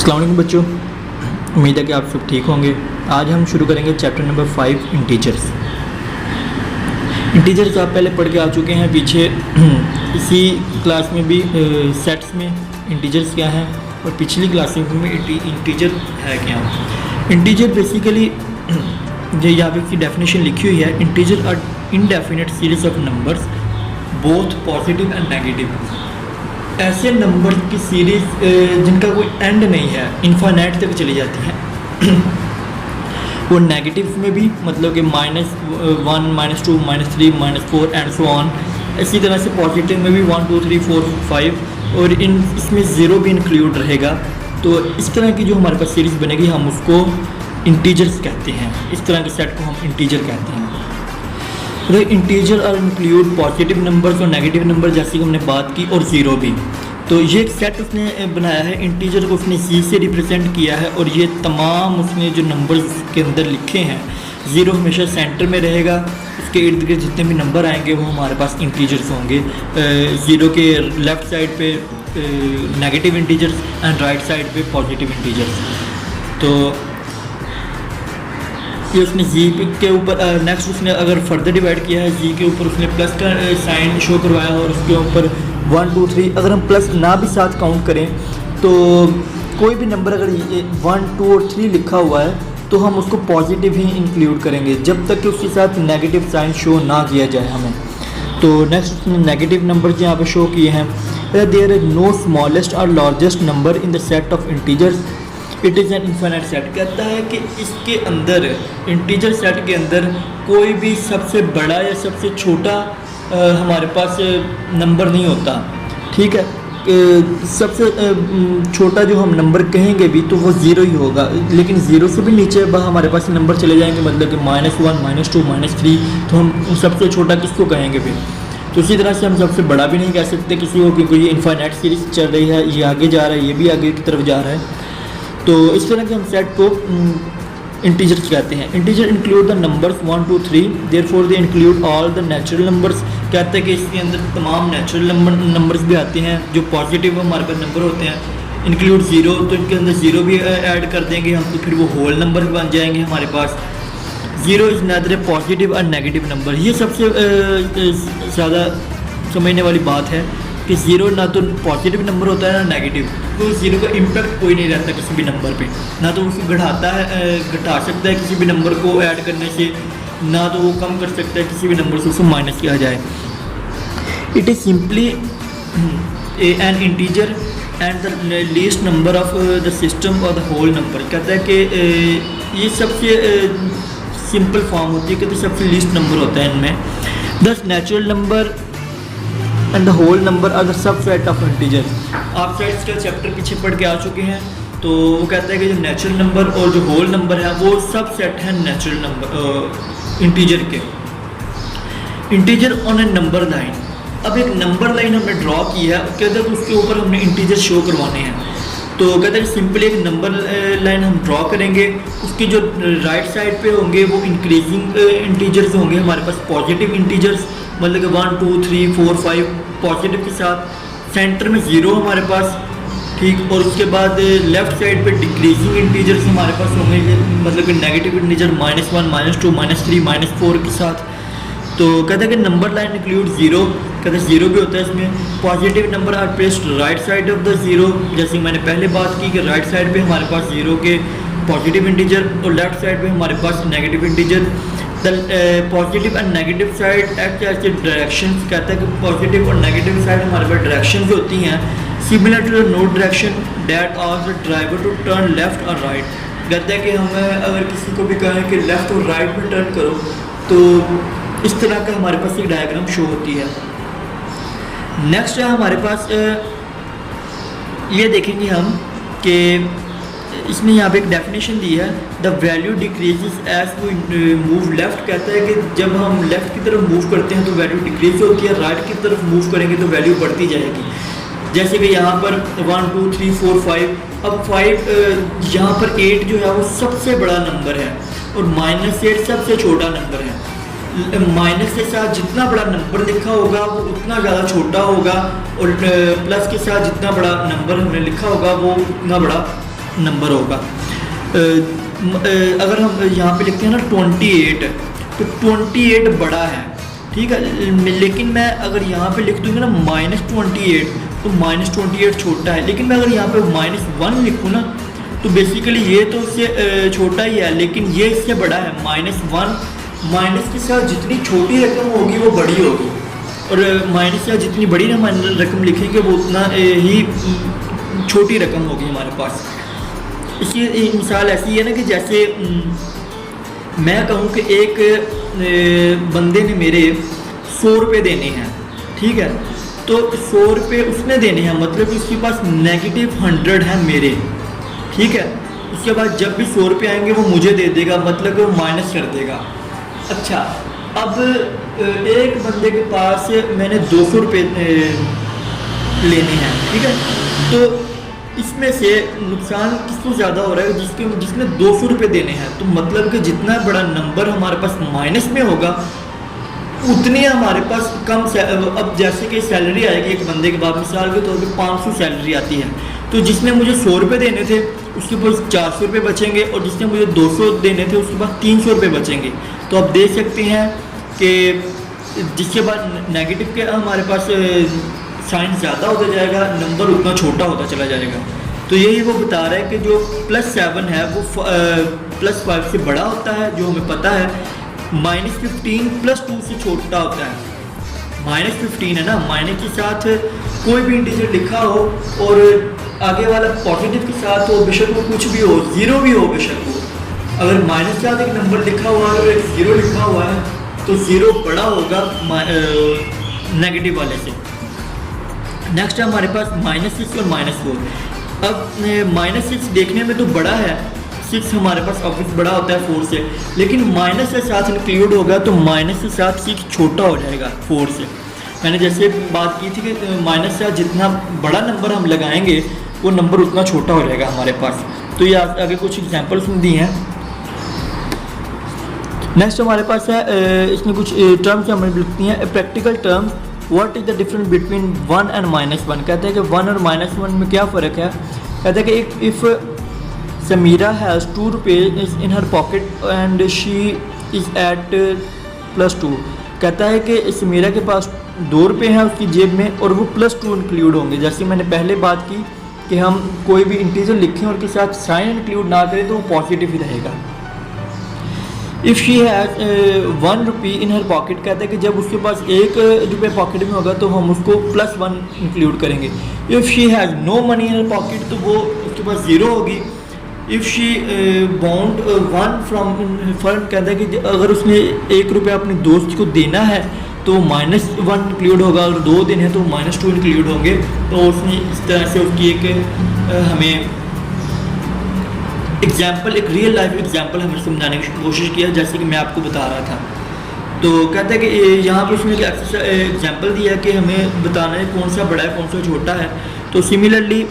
अस्सलाम वालेकुम बच्चों, उम्मीद है कि आप सब ठीक होंगे। आज हम शुरू करेंगे चैप्टर नंबर 5 इंटीजर्स। इंटीजर्स आप पहले पढ़ के आ चुके हैं पीछे इसी क्लास में भी सेट्स में इंटीजर्स क्या हैं और पिछली क्लास में इंटीजर है क्या। इंटीजर बेसिकली जो यहाँ पे इसकी डेफिनेशन लिखी हुई है, integer are indefinite series of numbers both positive and negative. ऐसे नंबर की सीरीज़ जिनका कोई एंड नहीं है, इन्फाइनाइट तक चली जाती हैं। वो नेगेटिव्स में भी, मतलब कि -1, -2, -3, -4 एंड सो ऑन। इसी तरह से पॉजिटिव में भी 1, 2, 3, 4, 5 और इसमें ज़ीरो भी इंक्लूड रहेगा। तो इस तरह की जो हमारे पास सीरीज़ बनेगी हम उसको इंटीजर्स कहते हैं। इस तरह के सेट को हम इंटीजर कहते हैं। तो इंटीजर और इंक्लूड पॉजिटिव नंबर्स और नेगेटिव नंबर, जैसी हमने बात की, और ज़ीरो भी। तो ये एक सेट उसने बनाया है, इंटीजर को उसने जी से रिप्रेजेंट किया है और ये तमाम उसने जो नंबर्स के अंदर लिखे हैं, ज़ीरो हमेशा सेंटर में रहेगा। उसके इर्द गिर्द जितने भी नंबर आएंगे वो हमारे पास इंटीजर्स होंगे। ज़ीरो के लेफ़्ट साइड पे negative integers and right side पे पॉजिटिव इंटीजर्स। तो ये उसने जी के ऊपर नेक्स्ट उसने अगर फर्दर डिवाइड किया है, जी के ऊपर उसने प्लस का साइन शो करवाया और उसके ऊपर 1, 2, 3, अगर हम प्लस ना भी साथ काउंट करें तो कोई भी नंबर अगर 1, 2 और 3 लिखा हुआ है तो हम उसको पॉजिटिव ही इंक्लूड करेंगे जब तक कि उसके साथ नेगेटिव साइन शो ना किया जाए हमें। तो नेक्स्ट उसने नेगेटिव नंबर यहाँ पे शो किए हैं। देयर इज नो स्मॉलेस्ट और largest number in the set of integers, it is an infinite set. कहता है कि इसके अंदर, इंटीजर सेट के अंदर, कोई भी सबसे बड़ा या सबसे छोटा हमारे पास नंबर नहीं होता। ठीक है, सबसे छोटा जो हम नंबर कहेंगे भी तो वो ज़ीरो ही होगा, लेकिन ज़ीरो से भी नीचे हमारे पास नंबर चले जाएंगे, मतलब कि -1, -2, -3, तो हम सबसे छोटा किसको कहेंगे फिर। तो इसी तरह से हम सबसे बड़ा भी नहीं कह सकते किसी को, क्योंकि ये इन्फिनिट सीरीज चल रही है, ये आगे जा रहा है, ये भी आगे की तरफ जा रहा है। तो इस तरह के हम सेट को इंटीजर्स कहते हैं। Integer include the numbers 1, 2, 3, therefore they include all the natural numbers. कहते हैं कि इसके अंदर तमाम नेचुरल नंबर्स भी आते हैं जो पॉजिटिव हमारे पास नंबर होते हैं। इंक्लूड ज़ीरो, तो इनके अंदर ज़ीरो भी ऐड कर देंगे हम, तो फिर वो होल नंबर बन जाएंगे हमारे पास। ज़ीरो इज़ नदर पॉजिटिव और नेगेटिव नंबर। ये सबसे ज़्यादा समझने वाली बात है कि ज़ीरो ना तो पॉजिटिव नंबर होता है ना नेगेटिव। तो ज़ीरो का इम्पैक्ट कोई नहीं रहता किसी भी नंबर पे, ना तो उसको घटा सकता है किसी भी नंबर को ऐड करने से, ना तो वो कम कर सकता है किसी भी नंबर से उसको माइनस किया जाए। It is simply N integer and the least number of the system और द होल नंबर। कहता है कि ये सबसे सिंपल फॉर्म होती है कि तो सबसे लीस्ट नंबर होता है इनमें। Thus natural number and the whole number are the subset of integer. आप सेट्स का चैप्टर पीछे पढ़ के आ चुके हैं। तो वो कहता है कि जो नेचुरल नंबर और जो होल नंबर है वो सब सेट हैं नेचुरल नंबर इंटीजर के। Integer on A number line. अब एक नंबर लाइन हमने ड्रॉ की है, कहते हैं उसके ऊपर हमने इंटीजर शो करवाने हैं। तो कहते हैं सिंपली एक नंबर लाइन हम ड्रॉ करेंगे, उसकी जो राइट साइड पे होंगे वो इंक्रीजिंग इंटीजर्स होंगे हमारे पास, पॉजिटिव इंटीजर्स, मतलब कि 1, 2, 3, 4, 5 पॉजिटिव के साथ, सेंटर में ज़ीरो हमारे पास। ठीक, और उसके बाद लेफ़्ट साइड पे डिक्रीजिंग इंटीजर्स हमारे पास होंगे, मतलब कि नेगेटिव इंटीजर -1, -2, -3, -4 के साथ। तो कहते हैं कि नंबर लाइन इंक्लूड ज़ीरो, कहते हैं ज़ीरो भी होता है इसमें। Positive number are placed right side of the zero, जैसे मैंने पहले बात की कि राइट साइड पे हमारे पास ज़ीरो के पॉजिटिव इंटीजर और लेफ्ट साइड पे हमारे पास negative integer. Positive and negative side act as directions. कहता है कि पॉजिटिव और नेगेटिव साइड हमारे पास डायरेक्शंस होती हैं, similar to the note direction that ask the driver to turn left और राइट। कहता है कि हमें अगर किसी को भी कहें कि लेफ़्ट और राइट में टर्न करो, तो इस तरह का हमारे पास एक डायग्राम शो होती है। नेक्स्ट है हमारे पास ये देखेंगे हम कि इसने यहाँ पे एक डेफिनेशन दी है, the value decreases as we move left. कहता है कि जब हम लेफ़्ट की तरफ मूव करते हैं तो वैल्यू डिक्रीज होती है, राइट की तरफ मूव करेंगे तो वैल्यू बढ़ती जाएगी। जैसे कि यहाँ पर 1, 2, 3, 4, 5। अब 5 यहाँ पर 8 जो है वो सबसे बड़ा नंबर है और -8 सबसे छोटा नंबर है। माइनस के साथ जितना बड़ा नंबर लिखा होगा वो उतना ज़्यादा छोटा होगा, और प्लस के साथ जितना बड़ा नंबर हमने लिखा होगा वो उतना बड़ा नंबर होगा। अगर हम यहाँ पे लिखते हैं ना 28, तो 28 बड़ा है, ठीक है। लेकिन मैं अगर यहाँ पे लिख दूँगा ना -28, तो -28 छोटा है। लेकिन मैं अगर यहाँ पे -1 लिखूँ ना, तो बेसिकली ये तो उससे छोटा ही है, लेकिन ये इससे बड़ा है। -1 माइनस के साथ जितनी छोटी रकम होगी वो बड़ी होगी, और माइनस के साथ जितनी बड़ी रकम लिखेंगे वो उतना ही छोटी रकम होगी हमारे पास। इसकी मिसाल ऐसी है ना कि जैसे मैं कहूँ कि एक बंदे ने मेरे 100 रुपये देने हैं, ठीक है। तो 100 रुपये उसने देने हैं, मतलब कि उसके पास -100 है मेरे, ठीक है। उसके बाद जब भी 100 रुपये आएंगे वो मुझे दे देगा, मतलब कि वो माइनस कर देगा। अच्छा, अब एक बंदे के पास मैंने 200 रुपये लेने हैं, ठीक है। तो इसमें से नुकसान किसको ज़्यादा हो रहा है? जिसने 200 रुपये देने हैं। तो मतलब कि जितना बड़ा नंबर हमारे पास माइनस में होगा उतनी हमारे पास कम अब जैसे कि सैलरी आएगी एक बंदे के बाद, मिसाल के तौर पे 500 सैलरी आती है, तो जिसने मुझे 100 रुपये देने थे उसके पास 400 रुपये बचेंगे, और जिसने मुझे 200 देने थे उसके पास 300 रुपये बचेंगे। तो आप देख सकते हैं कि जिसके बाद नेगेटिव के हमारे पास साइन ज़्यादा होता जाएगा, नंबर उतना छोटा होता चला जाएगा। तो यही वो बता रहा है कि जो +7 है वो +5 से बड़ा होता है, जो हमें पता है। -15 +2 से छोटा होता है। -15 है ना, माइनस के साथ कोई भी इंटीजर लिखा हो और आगे वाला पॉजिटिव के साथ हो, बेशक वो कुछ भी हो, 0 भी हो बेशक हो। अगर माइनस के साथ एक नंबर लिखा हुआ है और एक 0 लिखा हुआ है, तो 0 बड़ा होगा नेगेटिव वाले से। नेक्स्ट है हमारे पास -6 और -4। अब -6 देखने में तो बड़ा है, 6 हमारे पास ऑब्वियस बड़ा होता है 4 से, लेकिन माइनस के साथ इंक्लूड होगा तो माइनस के साथ 6 छोटा हो जाएगा 4 से। मैंने जैसे बात की थी कि माइनस के साथ जितना बड़ा नंबर हम लगाएंगे वो नंबर उतना छोटा हो जाएगा हमारे पास। तो ये आगे कुछ एग्जांपल्स दी हैं। नेक्स्ट हमारे पास है, इसमें कुछ टर्म्स हमें लिखती हैं। Practical terms, what is the difference between 1 and -1। कहते हैं कि 1 और -1 में क्या फ़र्क है। कहते हैं कि if Sameera has 2 rupees in her pocket and she is at +2। कहता है कि समीरा के पास 2 रुपये हैं उसकी जेब में और वो +2 इंक्लूड होंगे। जैसे मैंने पहले बात की कि हम कोई भी इंटीजर लिखें और उसके साथ साइन इंक्लूड ना करें तो वो पॉजिटिव ही रहेगा। If she has 1 rupee in her pocket, कहता है कि जब उसके पास 1 रुपये पॉकेट में होगा तो हम उसको +1 इंक्लूड करेंगे। If she has no money in her pocket, तो वो उसके पास 0 होगी। If she bound 1 from firm, कहता है कि अगर उसने 1 रुपया अपने दोस्त को देना है तो -1 इंक्लूड होगा, और 2 दिन है तो -2 इंक्लूड होंगे। तो उसने इस तरह से उसकी एक हमें एग्जाम्पल, एक रियल लाइफ एग्जाम्पल हमें समझाने की कोशिश किया, जैसे कि मैं आपको बता रहा था। तो कहता है कि यहाँ पे उसने एक एग्जाम्पल दिया कि हमें बताना है कौन सा बड़ा है कौन सा छोटा है। तो सिमिलरली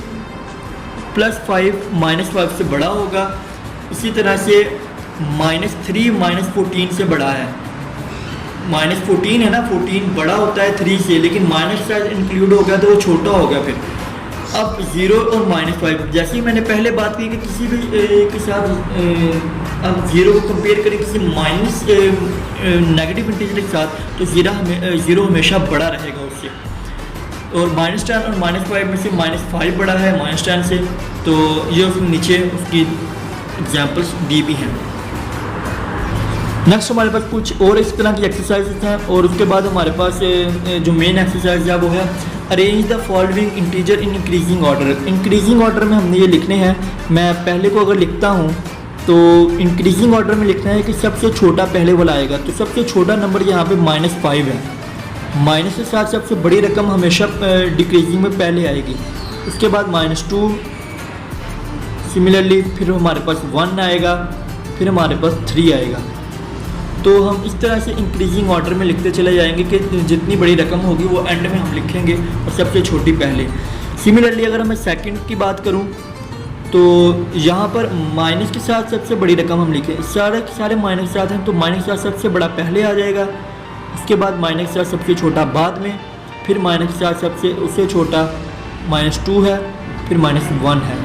+5 -5 से बड़ा होगा। इसी तरह से -3 -14 से बड़ा है। -14 है ना, 14 बड़ा होता है 3 से, लेकिन माइनस का इंक्लूड हो गया तो वो छोटा हो गया। फिर अब 0 और -5, जैसे ही मैंने पहले बात की कि किसी भी के साथ अब 0 को कंपेयर करें किसी माइनस नेगेटिव इंटीजर के साथ, तो 0 हमेशा बड़ा रहेगा उससे। और -10 और -5 में से -5 बड़ा है -10 से। तो ये उसके नीचे उसकी एग्जाम्पल्स दी भी हैं। नेक्स्ट हमारे पास कुछ और इस तरह की एक्सरसाइजेस हैं, और उसके बाद हमारे पास जो मेन एक्सरसाइज है वो है arrange the following integer in increasing order. Increasing order में हमने ये लिखने हैं। मैं पहले को अगर लिखता हूँ तो इंक्रीजिंग ऑर्डर में लिखना है कि सबसे छोटा पहले वाला आएगा। तो सबसे छोटा नंबर यहाँ पे -5 है। माइनस के साथ सबसे बड़ी रकम हमेशा डिक्रीजिंग में पहले आएगी। उसके बाद -2, सिमिलरली फिर हमारे पास 1 आएगा, फिर हमारे पास 3 आएगा। तो हम इस तरह से इंक्रीजिंग ऑर्डर में लिखते चले जाएंगे कि जितनी बड़ी रकम होगी वो एंड में हम लिखेंगे और सबसे छोटी पहले। सिमिलरली अगर मैं सेकंड की बात करूं तो यहाँ पर माइनस के साथ सबसे बड़ी रकम हम लिखें। सारे माइनस के साथ हैं तो माइनस के साथ सबसे बड़ा पहले आ जाएगा, उसके बाद माइनस के साथ सबसे छोटा बाद में, फिर माइनस के साथ उससे छोटा -2 है, फिर -1 है।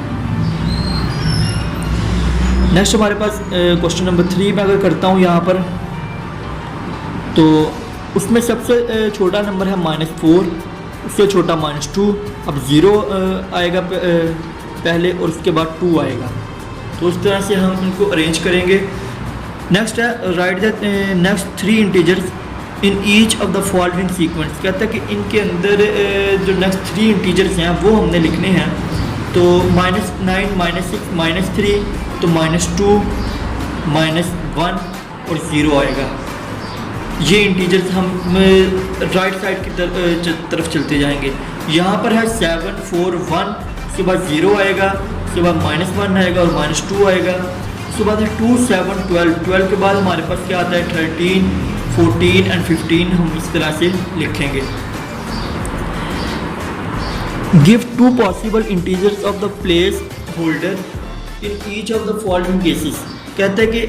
नेक्स्ट हमारे पास क्वेश्चन नंबर 3 में अगर करता हूँ यहाँ पर, तो उसमें सबसे छोटा नंबर है -4, उससे छोटा -2, अब 0 आएगा पहले और उसके बाद 2 आएगा। तो उस तरह से हम इनको अरेंज करेंगे। नेक्स्ट है right the next 3 integers in each of the following sequence. कहता है कि इनके अंदर जो नेक्स्ट 3 इंटीजर्स हैं वो हमने लिखने हैं। तो -9, -6, -3, तो -2, -1 और 0 आएगा। ये इंटीजर्स हम राइट साइड की तरफ चलते जाएंगे। यहाँ पर है 7, 4, 1, उसके बाद 0 आएगा, उसके बाद -1 आएगा और -2 आएगा, उसके बाद है 2, 7, 12, 12 के बाद हमारे पास क्या आता है 13, 14 एंड 15। हम इस तरह से लिखेंगे। Give 2 possible integers of the place holder in each of the following cases. कहता है कि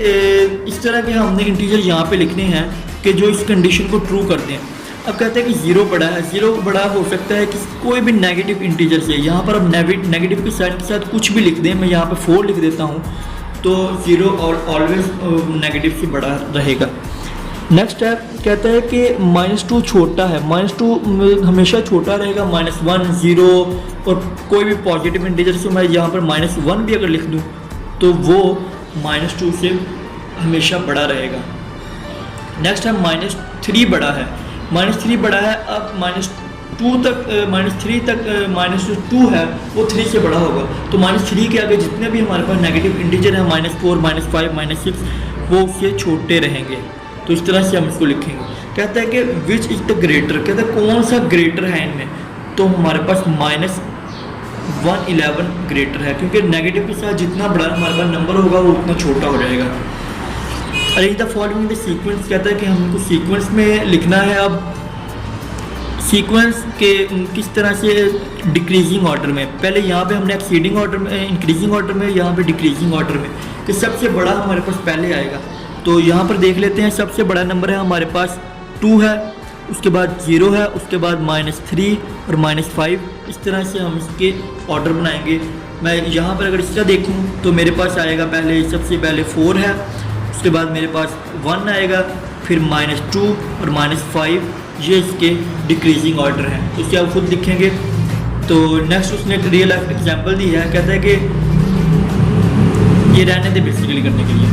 इस तरह के हमने इंटीजर यहाँ पे लिखने हैं कि जो इस कंडीशन को ट्रू कर दें। अब कहते हैं कि 0 बड़ा है, 0 बड़ा हो सकता है कि कोई भी नेगेटिव इंटीजर से। यहाँ पर अब नेगेटिव के साइन के साथ कुछ भी लिख दें, मैं यहाँ पे 4 लिख देता हूँ, तो 0 और ऑलवेज नेगेटिव से बड़ा रहेगा। नेक्स्ट है कहता है कि -2 छोटा है, -2 हमेशा छोटा रहेगा, -1, 0 और कोई भी पॉजिटिव इंटीजर से मैं यहाँ पर -1 भी अगर लिख दूँ तो वो -2 से हमेशा बड़ा रहेगा। नेक्स्ट है -3 बड़ा है, -3 बड़ा है। अब -2 तक -3 तक -2 है वो 3 से बड़ा होगा, तो -3 के आगे जितने भी हमारे पास नेगेटिव इंटीजर हैं -4, -5, -6 वो उससे छोटे रहेंगे। तो इस तरह से हम इसको लिखेंगे। कहता है कि विच इज़ द ग्रेटर, कहता है कौन सा ग्रेटर है इनमें, तो हमारे पास -111 ग्रेटर है, क्योंकि नेगेटिव के साथ जितना बड़ा हमारे पास नंबर होगा वो उतना छोटा हो जाएगा। Arrange the following the sequence, कहता है कि हमको सीक्वेंस में लिखना है। अब सीक्वेंस के किस तरह से डिक्रीजिंग ऑर्डर में, पहले यहाँ पे हमने एक्सीडिंग ऑर्डर में, इंक्रीजिंग ऑर्डर में, यहाँ पे डिक्रीजिंग ऑर्डर में, कि सबसे बड़ा हमारे पास पहले आएगा। तो यहाँ पर देख लेते हैं, सबसे बड़ा नंबर है हमारे पास 2 है, उसके बाद 0 है, उसके बाद -3 और -5। इस तरह से हम इसके ऑर्डर बनाएंगे। मैं यहाँ पर अगर इसका देखूँ तो मेरे पास आएगा सबसे पहले 4 है, उसके बाद मेरे पास 1 आएगा, फिर -2 और -5। ये इसके डिक्रीजिंग ऑर्डर हैं, तो इसे आप खुद लिखेंगे। तो नेक्स्ट उसने एक रियल लाइफ एग्जांपल दी है। कहता है कि ये रहने दे बेसिकली करने के लिए।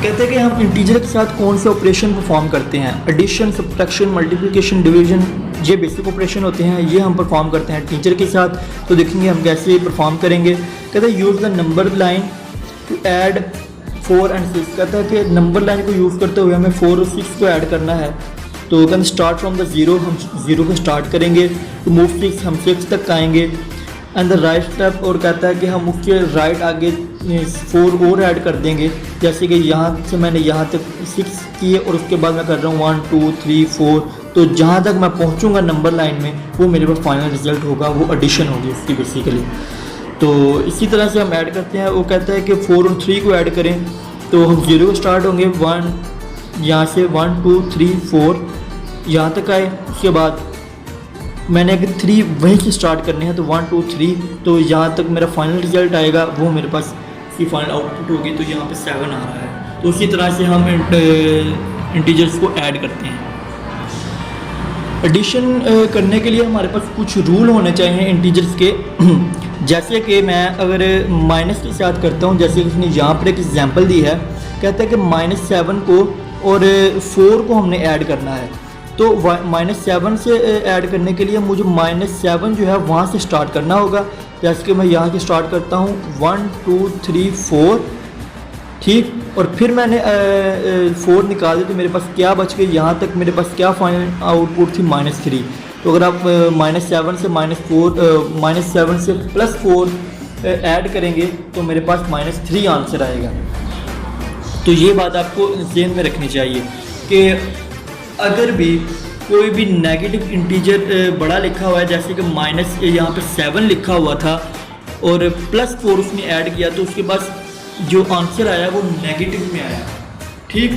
कहते हैं कि हम इंटीजर के साथ कौन से ऑपरेशन परफॉर्म करते हैं। एडिशन, सब्ट्रैक्शन, मल्टीप्लिकेशन, डिवीजन, ये बेसिक ऑपरेशन होते हैं, ये हम परफॉर्म करते हैं टीचर के साथ। तो देखेंगे हम कैसे परफॉर्म करेंगे। कहते हैं use the number line to add 4 and 6। कहता है कि नंबर लाइन को यूज़ करते हुए हमें 4 और 6 को ऐड करना है। तो कहते स्टार्ट फ्रॉम द 0, हम 0 को स्टार्ट करेंगे, टू मूव 6 हम 6 तक आएंगे, एंड द राइट स्टेप। और कहता है कि हम उसके राइट आगे 4 और ऐड कर देंगे, जैसे कि यहाँ से मैंने यहाँ तक 6 किए और उसके बाद मैं कर रहा हूँ 1, 2, 3, 4। तो जहाँ तक मैं पहुँचूँगा नंबर लाइन में वो मेरे पास फाइनल रिजल्ट होगा, वो एडिशन होगी उसकी बेसिकली। तो इसी तरह से हम ऐड करते हैं। वो कहता है कि 4 और 3 को ऐड करें, तो हम 0 को स्टार्ट होंगे, 1 यहाँ से 1, 2, 3, 4 यहाँ तक आए। उसके बाद मैंने अगर 3 वहीं से स्टार्ट करने हैं, तो 1, 2, 3, तो यहाँ तक मेरा फाइनल रिजल्ट आएगा, वो मेरे पास इसकी फाइनल आउटपुट होगी। तो यहाँ पे 7 आ रहा है। तो उसी तरह से हम इंटीजर्स को ऐड करते हैं। एडिशन करने के लिए हमारे पास कुछ रूल होने चाहिए इंटीजर्स के। जैसे कि मैं अगर माइनस के साथ करता हूँ, जैसे उसने यहाँ पर एक एग्जांपल दी है। कहता है कि -7 को और 4 को हमने ऐड करना है। तो -7 से ऐड करने के लिए मुझे -7 जो है वहाँ से स्टार्ट करना होगा। जैसे कि मैं यहाँ से स्टार्ट करता हूँ 1, 2, 3, 4, ठीक। और फिर मैंने 4 निकाल दी, तो मेरे पास क्या बच गई, यहाँ तक मेरे पास क्या फाइनल आउटपुट थी -3। तो अगर आप -7 से -7 से +4 ऐड करेंगे तो मेरे पास -3 आंसर आएगा। तो ये बात आपको ज़हन में रखनी चाहिए कि अगर भी कोई भी नेगेटिव इंटीजर बड़ा लिखा हुआ है, जैसे कि माइनस यहाँ पे 7 लिखा हुआ था और +4 उसने ऐड किया, तो उसके पास जो आंसर आया वो नेगेटिव में आया, ठीक।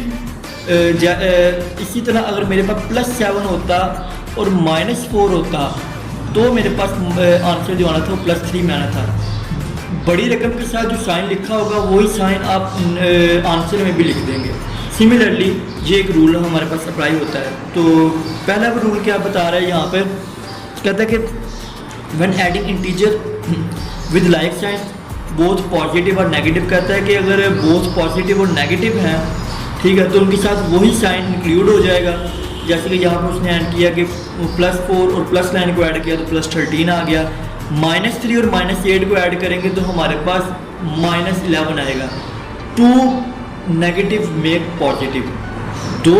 इसी तरह अगर मेरे पास +7 होता और -4 होता, तो मेरे पास आंसर जो आना था वो +3 में आना था। बड़ी रकम के साथ जो साइन लिखा होगा वही साइन आप आंसर में भी लिख देंगे। सिमिलरली ये एक रूल हमारे पास अप्लाई होता है। तो पहला रूल क्या बता रहा है यहाँ पर, कहता है कि when adding integer with like sign both positive और नेगेटिव, कहता है कि अगर बोथ पॉजिटिव और नेगेटिव हैं, ठीक है, तो उनके साथ वही साइन इंक्लूड हो जाएगा। जैसे कि यहाँ पर उसने ऐड किया कि +4 और +9 को ऐड किया तो +13 आ गया। -3 और -8 को ऐड करेंगे तो हमारे पास -11 आएगा। 2 नेगेटिव मेक पॉजिटिव, दो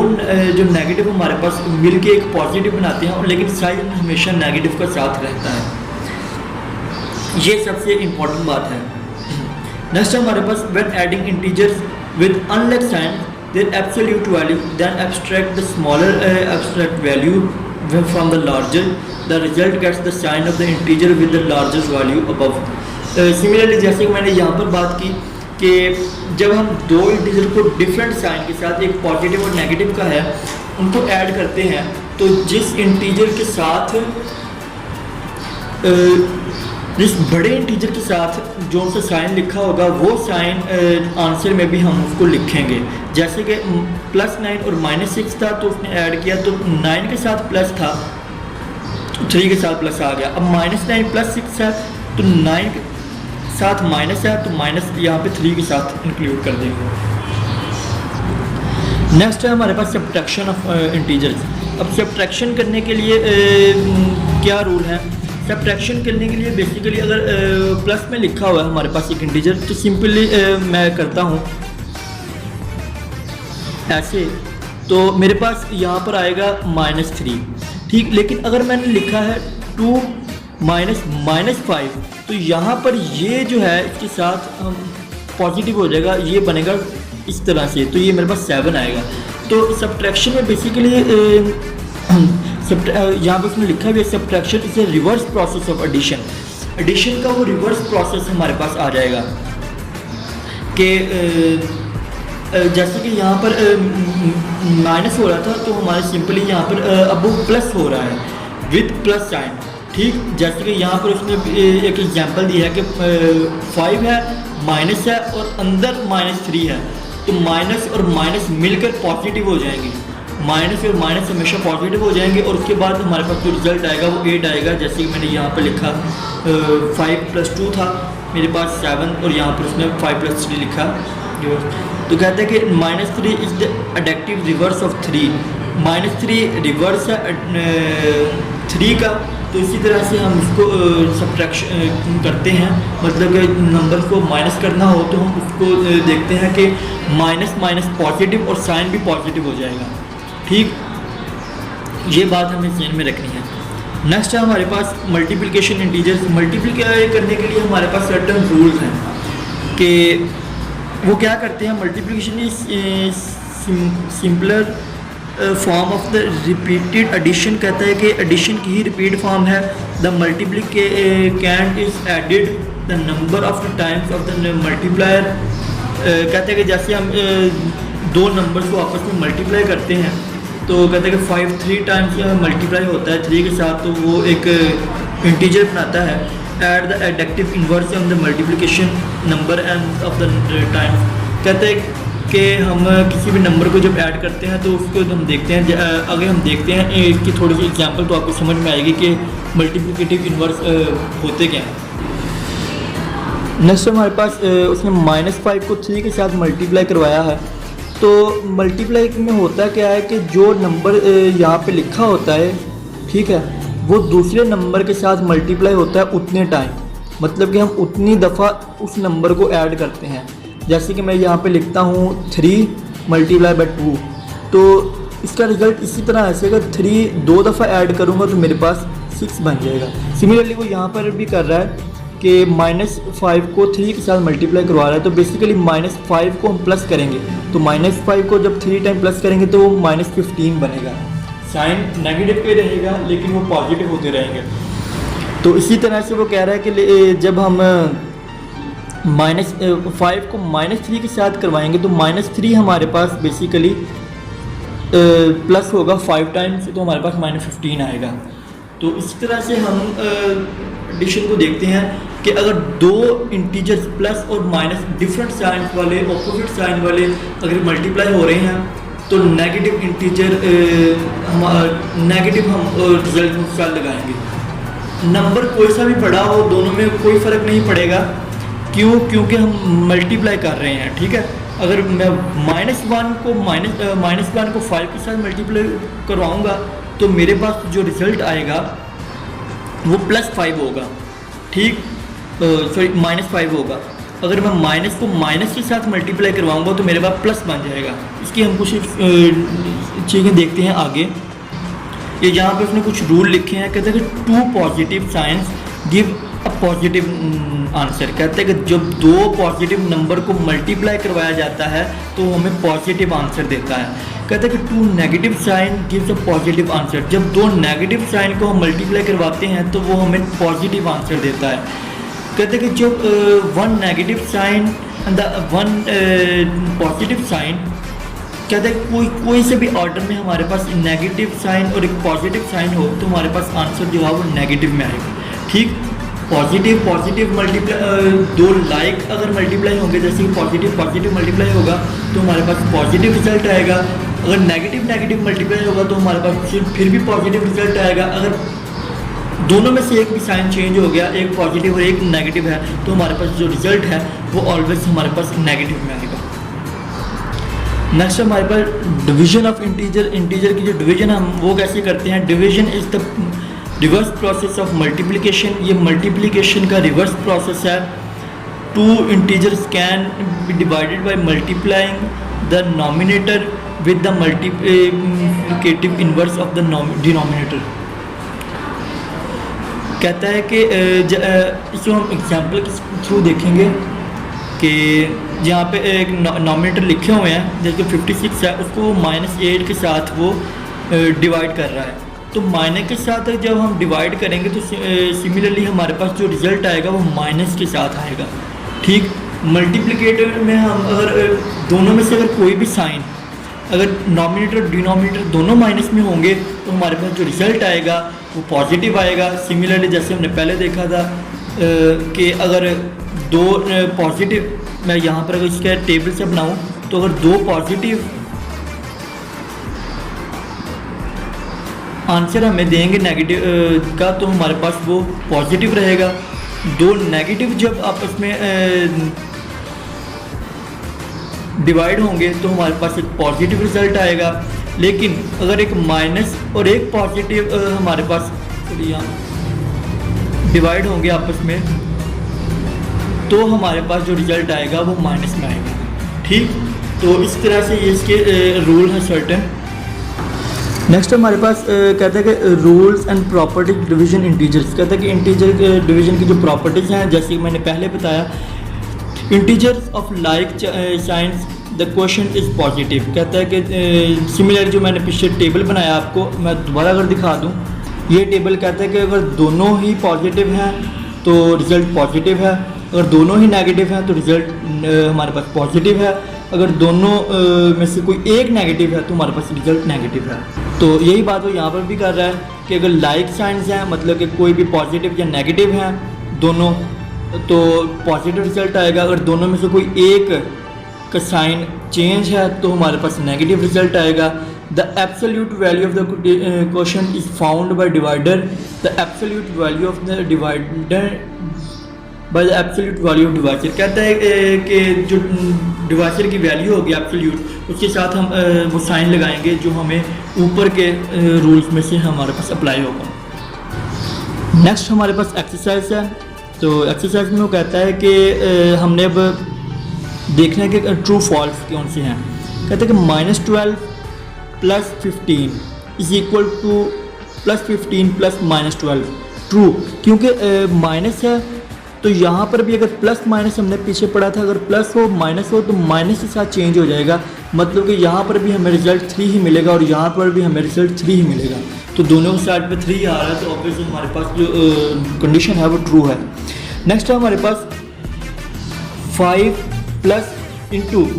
जो नेगेटिव हमारे पास मिलके एक पॉजिटिव बनाते हैं, लेकिन साइन हमेशा नेगेटिव का साथ रहता है। ये सबसे इम्पोर्टेंट बात है। नेक्स्ट हमारे पास when adding integers with unlike sign their absolute value, then abstract the smaller abstract value from the larger, the result gets the sign of the integer with the largest value above. Similarly जैसे कि मैंने यहाँ पर बात की कि जब हम दो इंटीजर को डिफरेंट साइन के साथ, एक पॉजिटिव और नेगेटिव का है, उनको ऐड करते हैं तो जिस इंटीजर के साथ जिस बड़े इंटीजर के साथ जो सा साइन लिखा होगा वो साइन आंसर में भी हम उसको लिखेंगे। जैसे कि +9 और -6 था तो उसने ऐड किया तो 9 के साथ प्लस था, 3 के साथ प्लस आ गया। अब -9 +6 है तो 9 के साथ माइनस है तो माइनस यहाँ पे 3 के साथ इंक्लूड कर देंगे। नेक्स्ट है हमारे पास सब्ट्रैक्शन ऑफ इंटीजर्स। अब सब्ट्रैक्शन करने के लिए क्या रूल है? सब्ट्रैक्शन करने के लिए बेसिकली अगर प्लस में लिखा हुआ है हमारे पास एक इंटीजर तो सिंपली मैं करता हूँ ऐसे, तो मेरे पास यहाँ पर आएगा -3, ठीक। लेकिन अगर मैंने लिखा है 2 -5 तो यहाँ पर ये जो है इसके साथ पॉजिटिव हो जाएगा, ये बनेगा इस तरह से, तो ये मेरे पास 7 आएगा। तो सब्ट्रैक्शन में बेसिकली यहाँ पर उसने लिखा भी है subtraction is a reverse process of addition. Addition का वो रिवर्स प्रोसेस हमारे पास आ जाएगा कि जैसे कि यहाँ पर माइनस हो रहा था तो हमारे सिंपली यहाँ पर अब वो प्लस हो रहा है विद प्लस साइन, ठीक। जैसे कि यहाँ पर उसने एक एग्जांपल दिया है कि 5 है, माइनस है और अंदर -3 है, तो माइनस और माइनस मिलकर पॉजिटिव हो जाएंगे, माइनस और माइनस हमेशा पॉजिटिव हो जाएंगे और उसके बाद हमारे पास जो रिजल्ट आएगा वो 8 आएगा। जैसे कि मैंने यहाँ पर लिखा 5 + 2 था मेरे पास 7 और यहाँ पर उसने 5 + 3 लिखा, तो कहते हैं कि -3 is the addictive reverse of 3। -3 reverse है 3 का, तो इसी तरह से हम इसको सब्ट्रैक्शन करते हैं, मतलब कि नंबर को माइनस करना हो तो हम उसको देखते हैं कि माइनस पॉजिटिव और साइन भी पॉजिटिव हो जाएगा, ठीक। ये बात हमें ध्यान में रखनी है। नेक्स्ट है हमारे पास मल्टीप्लिकेशन इंटीजर्स। मल्टीप्लिकेशन करने के लिए हमारे पास सर्टेन रूल्स हैं कि वो क्या करते हैं। Multiplication is simpler form of the repeated addition, कहता है कि एडिशन की ही रिपीट फॉर्म है। The multiplicand is added the number of the times of the multiplier. कहते हैं कि जैसे हम दो नंबर्स को आपस में मल्टीप्लाई करते हैं तो कहते हैं कि 5 3 टाइम्स मल्टीप्लाई होता है 3 के साथ, तो वो एक इंटीजर बनाता है। एड द एडेक्टिव inverse of the multiplication number and of the times. कहते हैं कि हम किसी भी नंबर को जब ऐड करते हैं तो उसको हम देखते हैं, अगर हम देखते हैं इसकी थोड़ी सी एग्जांपल तो आपको समझ में आएगी कि मल्टीप्लिकेटिव इन्वर्स होते क्या हैं। नेक्स्ट हमारे पास उसने -5 को 3 के साथ मल्टीप्लाई करवाया है। तो मल्टीप्लाई में होता क्या है कि जो नंबर यहाँ पे लिखा होता है, ठीक है, वो दूसरे नंबर के साथ मल्टीप्लाई होता है उतने टाइम, मतलब कि हम उतनी दफ़ा उस नंबर को ऐड करते हैं। जैसे कि मैं यहाँ पे लिखता हूँ 3 × 2, तो इसका रिज़ल्ट इसी तरह ऐसे अगर 3 2 दफ़ा ऐड करूँगा तो मेरे पास 6 बन जाएगा। सिमिलरली वो यहाँ पर भी कर रहा है कि -5 को 3 के साथ मल्टीप्लाई करवा रहा है, तो बेसिकली -5 को हम प्लस करेंगे, तो -5 को जब 3 टाइम प्लस करेंगे तो वो -15 बनेगा। साइन नेगेटिव पे रहेगा लेकिन वो पॉजिटिव होते रहेंगे। तो इसी तरह से वो कह रहा है कि जब हम -5 को -3 के साथ करवाएंगे तो -3 हमारे पास बेसिकली प्लस होगा 5 टाइम्स, तो हमारे पास -15 आएगा। तो इसी तरह से हम एडिशन को देखते हैं कि अगर दो इंटीजर्स प्लस और माइनस डिफरेंट साइन वाले, ऑपोजिट साइन वाले अगर मल्टीप्लाई हो रहे हैं तो नेगेटिव इंटीजर नेगेटिव हम रिजल्ट में साथ लगाएंगे। नंबर कोई सा भी बड़ा हो, दोनों में कोई फ़र्क नहीं पड़ेगा। क्यों? क्योंकि हम मल्टीप्लाई कर रहे हैं, ठीक है। अगर मैं -1 को -1 को 5 के साथ मल्टीप्लाई करवाऊँगा तो मेरे पास जो रिज़ल्ट आएगा वो +5 होगा, ठीक, सॉरी -5 होगा। अगर मैं माइनस को माइनस के साथ मल्टीप्लाई करवाऊँगा तो मेरे पास प्लस बन जाएगा। इसकी हम कुछ चीज़ें देखते हैं आगे। ये यहाँ पे उसने कुछ रूल लिखे हैं, कहते हैं कि 2 positive science give a positive answer. कहते हैं कि जब 2 पॉजिटिव नंबर को मल्टीप्लाई करवाया जाता है तो हमें पॉजिटिव आंसर देता है। कहते हैं कि 2 negative sign gives a positive answer. जब 2 नेगेटिव साइन को हम मल्टीप्लाई करवाते हैं तो वो हमें पॉजिटिव आंसर देता है। कहते हैं कि जब 1 negative sign and 1 positive sign, कहते हैं कोई से भी ऑर्डर में हमारे पास नेगेटिव साइन और एक पॉजिटिव साइन हो तो हमारे पास आंसर जो है वो नेगेटिव में आएगा, ठीक। पॉजिटिव मल्टीप्लाई, 2 लाइक अगर मल्टीप्लाई होंगे, जैसे कि पॉजिटिव मल्टीप्लाई होगा तो हमारे पास पॉजिटिव रिजल्ट आएगा। अगर नेगेटिव मल्टीप्लाई होगा तो हमारे पास फिर भी पॉजिटिव रिजल्ट आएगा। अगर दोनों में से एक भी साइन चेंज हो गया, एक पॉजिटिव और एक नेगेटिव है, तो हमारे पास जो रिजल्ट है वो ऑलवेज हमारे पास नेगेटिव में आएगा। नेक्स्ट हमारे पास डिवीजन ऑफ इंटीजर। इंटीजर की जो डिवीजन हम वो कैसे करते हैं? Division is the reverse process of multiplication. ये मल्टीप्लिकेशन का रिवर्स प्रोसेस है। 2 integers can be divided by multiplying the nominator with the multiplicative inverse of the denominator. कहता है कि इसको हम एग्जाम्पल के थ्रू देखेंगे कि यहाँ पे एक नॉमिनेटर लिखे हुए हैं, जैसे 56 है, उसको -8 के साथ वो डिवाइड कर रहा है। तो माइनस के साथ जब हम डिवाइड करेंगे तो सिमिलरली हमारे पास जो रिज़ल्ट आएगा वो माइनस के साथ आएगा, ठीक। मल्टीप्लिकेटर में हम अगर दोनों में से अगर कोई भी साइन, अगर नॉमिनेटर डिनोमिनेटर दोनों माइनस में होंगे तो हमारे पास जो रिज़ल्ट आएगा वो पॉजिटिव आएगा। सिमिलरली जैसे हमने पहले देखा था कि अगर 2 पॉजिटिव, मैं यहाँ पर अगर इसका टेबल से बनाऊँ तो अगर 2 पॉजिटिव आंसर हमें देंगे नेगेटिव का तो हमारे पास वो पॉजिटिव रहेगा। 2 नेगेटिव जब आपस में डिवाइड होंगे तो हमारे पास एक पॉजिटिव रिजल्ट आएगा। लेकिन अगर एक माइनस और एक पॉजिटिव हमारे पास डिवाइड होंगे आपस में तो हमारे पास जो रिजल्ट आएगा वो माइनस में आएगा, ठीक। तो इस तरह से ये इसके रूल हैं सर्टेन। नेक्स्ट हमारे पास कहता है कि rules and properties division integers. कहता है कि इंटीजर डिवीजन की जो प्रॉपर्टीज़ हैं, जैसे कि मैंने पहले बताया, integers of like science the question is positive. कहता है कि सिमिलर जो मैंने पीछे टेबल बनाया आपको मैं दोबारा अगर दिखा दूं, ये टेबल कहता है कि अगर दोनों ही पॉजिटिव हैं तो रिज़ल्ट पॉजिटिव है, अगर दोनों ही नेगेटिव हैं तो रिज़ल्ट हमारे पास पॉजिटिव है, अगर दोनों में से कोई एक नेगेटिव है तो हमारे पास रिज़ल्ट नेगेटिव है। तो यही बात वो यहाँ पर भी कर रहा है कि अगर लाइक साइंस हैं, मतलब कि कोई भी पॉजिटिव या नेगेटिव हैं दोनों, तो पॉजिटिव रिजल्ट आएगा। अगर दोनों में से कोई एक का साइन चेंज है तो हमारे पास नेगेटिव रिजल्ट आएगा। The absolute value of the question is found by divider. The absolute value of the divider by the absolute value of divisor. कहता है कि जो डिवाइजर की वैल्यू होगी एब्सोल्यूट, उसके साथ हम वो साइन लगाएंगे जो हमें ऊपर के रूल्स में से हमारे पास अप्लाई होगा। नेक्स्ट हमारे पास एक्सरसाइज है। तो एक्सरसाइज में वो कहता है कि हमने अब देखना है कि ट्रू फॉल्स कौन से हैं। कहते हैं कि -12 + 15 इज इक्वल टू +15 + -12 ट्रू, क्योंकि माइनस है तो यहाँ पर भी अगर प्लस माइनस हमने पीछे पढ़ा था, अगर प्लस हो माइनस हो तो माइनस के साथ चेंज हो जाएगा, मतलब कि यहाँ पर भी हमें रिजल्ट 3 ही मिलेगा और यहाँ पर भी हमें रिजल्ट 3 ही मिलेगा। तो दोनों साइड पे 3 आ रहा है तो ऑब्वियसली हमारे पास जो कंडीशन है वो ट्रू है। नेक्स्ट है हमारे पास 5 +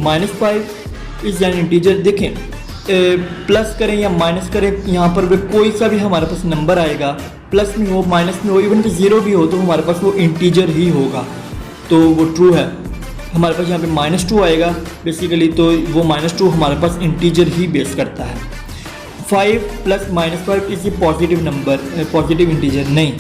-5 इज एन इंटीजर। देखें प्लस करें या माइनस करें, यहाँ पर भी कोई सा भी हमारे पास नंबर आएगा प्लस में हो, माइनस में हो, इवन कि ज़ीरो भी हो, तो हमारे पास वो इंटीजर ही होगा, तो वो ट्रू है। हमारे पास यहाँ पे -2 आएगा बेसिकली, तो वो -2 हमारे पास इंटीजर ही बेस करता है। 5 + -5 इस पॉजिटिव नंबर, पॉजिटिव इंटीजर नहीं,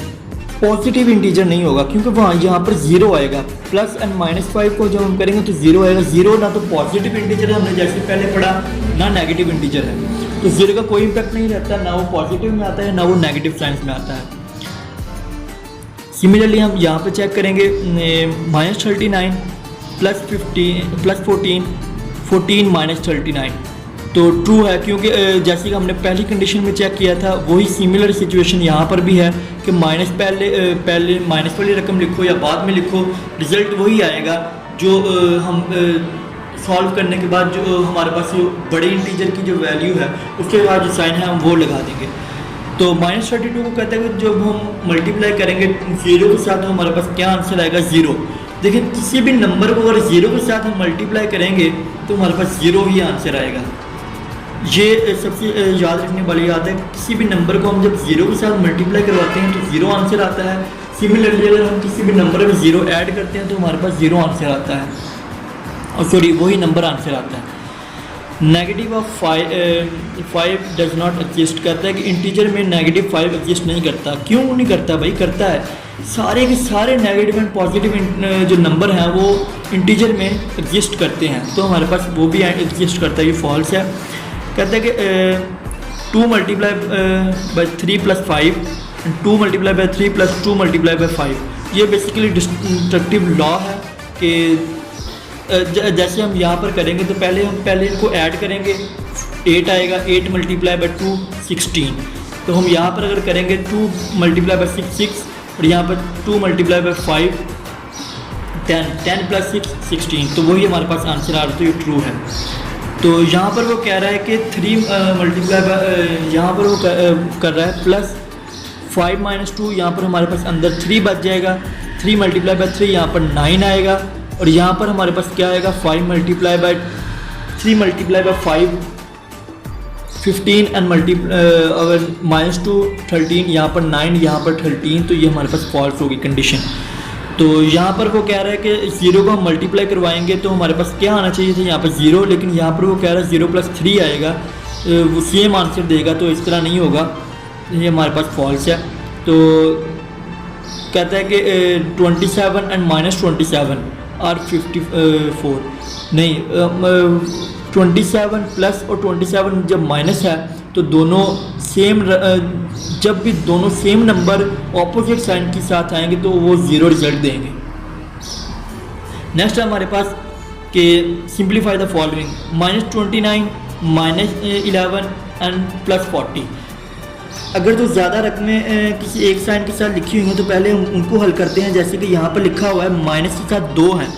पॉजिटिव इंटीजर नहीं होगा, क्योंकि वहाँ यहाँ पर 0 आएगा। प्लस एंड -5 को जब हम करेंगे तो 0 आएगा। 0 ना तो पॉजिटिव इंटीजर है, हमने जैसे पहले पढ़ा, ना नेगेटिव इंटीजर है, तो 0 का कोई इम्पैक्ट नहीं रहता, ना वो पॉजिटिव में आता है ना वो नेगेटिव साइंस में आता है। सिमिलरली हम यहाँ पे चेक करेंगे -39 + 15 + 14 -39, तो ट्रू है, क्योंकि जैसे कि हमने पहली कंडीशन में चेक किया था, वही सिमिलर सिचुएशन यहाँ पर भी है कि पहले माइनस वाली रकम लिखो या बाद में लिखो, रिज़ल्ट वही आएगा जो हम सॉल्व करने के बाद जो हमारे पास जो बड़े इंटीजर की जो वैल्यू है उसके बाद जो साइन है हम वो लगा देंगे। तो -32 को कहते हैं कि जब हम मल्टीप्लाई करेंगे 0 के साथ, तो हमारे पास क्या आंसर आएगा? 0। देखिए किसी भी नंबर को अगर 0 के साथ हम मल्टीप्लाई करेंगे तो हमारे पास 0 ही आंसर आएगा। ये सबसे याद रखने वाली बात है, किसी भी नंबर को हम जब 0 के साथ मल्टीप्लाई करवाते हैं तो 0 आंसर आता है। सिमिलरली अगर हम किसी भी नंबर में 0 ऐड करते हैं तो हमारे पास 0 आंसर आता है, और सॉरी वही नंबर आंसर आता है। Negative of 5 does not exist, कहता है कि इंटीजर में -5 एग्जिस्ट नहीं करता। क्यों नहीं करता भाई? करता है। सारे के सारे नेगेटिव एंड पॉजिटिव जो नंबर हैं वो इंटीजर में एग्जिस्ट करते हैं, तो हमारे पास वो भी एग्जिस्ट करता है। ये फॉल्स है। कहता है कि 2 × 3 + 5 2 × 3 + 2 × 5, ये बेसिकली डिस्ट्रक्टिव लॉ है कि जैसे हम यहाँ पर करेंगे तो पहले इनको ऐड करेंगे, 8 आएगा, 8 × 2 16। तो हम यहाँ पर अगर करेंगे 2 × 6 6, और यहाँ पर 2 × 5 10 10 + 6 16, तो वही हमारे पास आंसर आ रहा है, तो ये ट्रू है। तो यहाँ पर वो कह रहा है कि 3 यहाँ पर वो कर रहा है +5 - 2, यहाँ पर हमारे पास अंदर 3 बच जाएगा। 3 × 3 यहाँ पर 9 आएगा, और यहाँ पर हमारे पास क्या आएगा? 5 × 3 × 5 15, एंड अगर -2 13, यहाँ पर 9, यहाँ पर 13, तो ये हमारे पास फॉल्स होगी कंडीशन। तो यहाँ पर वो कह रहा है कि 0 को हम मल्टीप्लाई करवाएंगे तो हमारे पास क्या आना चाहिए था? यहाँ पर 0, लेकिन यहाँ पर वो कह रहा है 0 + 3 आएगा, वो सेम आंसर देगा, तो इस तरह नहीं होगा, ये हमारे पास फॉल्स है। तो कहता है कि 27 एंड -27 और 54 नहीं, 27 प्लस और 27 जब माइनस है तो दोनों सेम, जब भी दोनों सेम नंबर ऑपोजिट साइन के साथ आएंगे तो वो 0 रिजल्ट देंगे। नेक्स्ट है हमारे पास कि सिंप्लीफाई द फॉलोइंग, -29 -11 एंड +40। अगर तो ज़्यादा रकमें किसी एक साइन के साथ लिखी हुई हैं तो पहले हम उनको हल करते हैं। जैसे कि यहाँ पर लिखा हुआ है माइनस के साथ 2 हैं,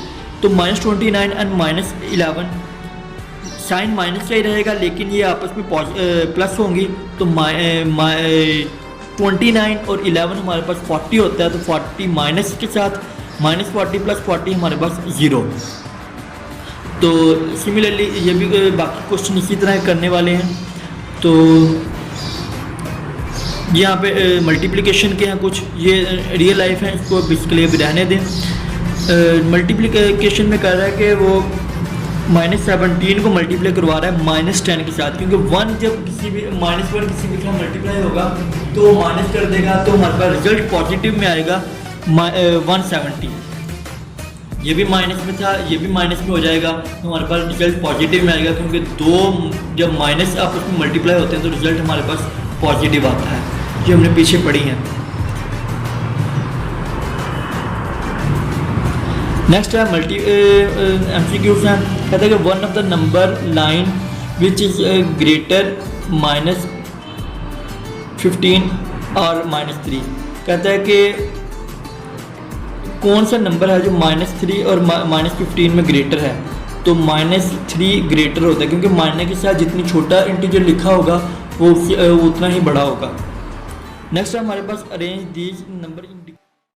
तो -29 एंड -11 साइन माइनस का ही रहेगा, लेकिन ये आपस में प्लस होंगी, तो 29 और 11 हमारे पास 40 होता है, तो 40 माइनस के साथ -40 + 40 हमारे पास 0। तो सिमिलरली ये भी बाकी क्वेश्चन इसी तरह करने वाले हैं। तो यहाँ पे मल्टीप्लिकेशन के हैं कुछ, ये रियल लाइफ है, इसको बेसिकली अभी रहने दें। मल्टीप्लिकेशन में कर रहा है कि वो -17 को मल्टीप्लाई करवा रहा है -10 के साथ, क्योंकि 1 जब किसी भी -1 किसी भी साथ मल्टीप्लाई होगा तो माइनस कर देगा, तो हमारे पास रिजल्ट पॉजिटिव में आएगा 170। ये भी माइनस में था, ये भी माइनस में हो जाएगा, तो हमारे पास रिजल्ट पॉजिटिव में आएगा, क्योंकि 2 जब माइनस आपस में मल्टीप्लाई होते हैं तो रिजल्ट हमारे पास पॉजिटिव आता है, जो हमने पीछे पढ़ी हैं। नेक्स्ट है MCQs हैं। कहता है कि one of the number line which is greater -15 और -3। कहता है कि कौन सा नंबर है जो -3 और -15 में ग्रेटर है, तो -3 ग्रेटर होता है, क्योंकि माइनस के साथ जितनी छोटा इंटीजर लिखा होगा वो उतना ही बड़ा होगा। नेक्स्ट है हमारे पास अरेंज दीज नंबर इन